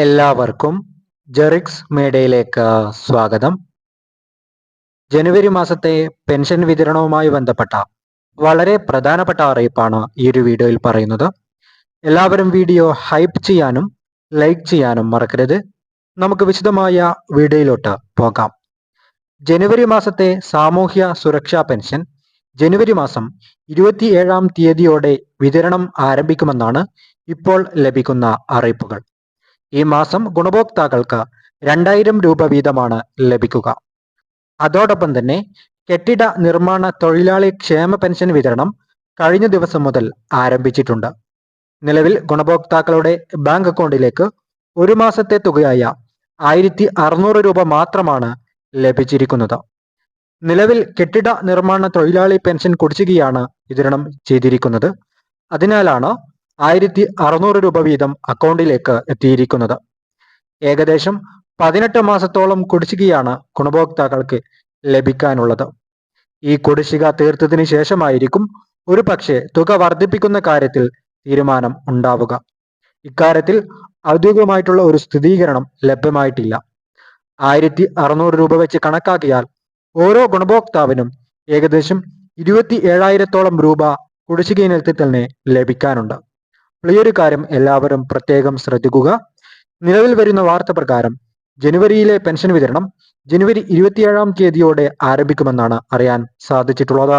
എല്ലാവർക്കും ജെറിക്സ് മീഡിയയിലേക്ക് സ്വാഗതം. ജനുവരി മാസത്തെ പെൻഷൻ വിതരണവുമായി ബന്ധപ്പെട്ട വളരെ പ്രധാനപ്പെട്ട അറിയിപ്പാണ് ഈ ഒരു വീഡിയോയിൽ പറയുന്നത്. എല്ലാവരും വീഡിയോ ഹൈപ്പ് ചെയ്യാനും ലൈക്ക് ചെയ്യാനും മറക്കരുത്. നമുക്ക് വിശദമായ വീഡിയോയിലോട്ട് പോകാം. ജനുവരി മാസത്തെ സാമൂഹ്യ സുരക്ഷാ പെൻഷൻ ജനുവരി മാസം 27-ാം തീയതിയോടെ വിതരണം ആരംഭിക്കുമെന്നാണ് ഇപ്പോൾ ലഭിക്കുന്ന അറിയിപ്പുകൾ. ഈ മാസം ഗുണഭോക്താക്കൾക്ക് 2000 രൂപ വീതമാണ് ലഭിക്കുക. അതോടൊപ്പം തന്നെ കെട്ടിട നിർമ്മാണ തൊഴിലാളി ക്ഷേമ പെൻഷൻ വിതരണം കഴിഞ്ഞ ദിവസം മുതൽ ആരംഭിച്ചിട്ടുണ്ട്. നിലവിൽ ഗുണഭോക്താക്കളുടെ ബാങ്ക് അക്കൗണ്ടിലേക്ക് ഒരു മാസത്തെ തുകയായ 1600 രൂപ മാത്രമാണ് ലഭിച്ചിരിക്കുന്നത്. നിലവിൽ കെട്ടിട നിർമ്മാണ തൊഴിലാളി പെൻഷൻ കുടിശ്ശികയാണ് വിതരണം ചെയ്തിരിക്കുന്നത്. അതിനാലാണ് 1600 രൂപ വീതം അക്കൗണ്ടിലേക്ക് എത്തിയിരിക്കുന്നത്. ഏകദേശം 18 മാസത്തോളം കുടിശ്ശികയാണ് ഗുണഭോക്താക്കൾക്ക് ലഭിക്കാനുള്ളത്. ഈ കുടിശ്ശിക തീർത്തതിന് ശേഷമായിരിക്കും ഒരു പക്ഷേ തുക വർദ്ധിപ്പിക്കുന്ന കാര്യത്തിൽ തീരുമാനം ഉണ്ടാവുക. ഇക്കാര്യത്തിൽ ഔദ്യോഗികമായിട്ടുള്ള ഒരു സ്ഥിരീകരണം ലഭ്യമായിട്ടില്ല. 1600 രൂപ വെച്ച് കണക്കാക്കിയാൽ ഓരോ ഗുണഭോക്താവിനും ഏകദേശം 27,000-ഓളം രൂപ കുടിശ്ശിക ഇനത്തിൽ തന്നെ ലഭിക്കാനുണ്ട്. ഈ ഒരു കാര്യം എല്ലാവരും പ്രത്യേകം ശ്രദ്ധിക്കുക. നിലവിൽ വരുന്ന വാർത്ത പ്രകാരം ജനുവരിയിലെ പെൻഷൻ വിതരണം ജനുവരി 27-ാം തീയതിയോടെ ആരംഭിക്കുമെന്നാണ് അറിയാൻ സാധിച്ചിട്ടുള്ളത്.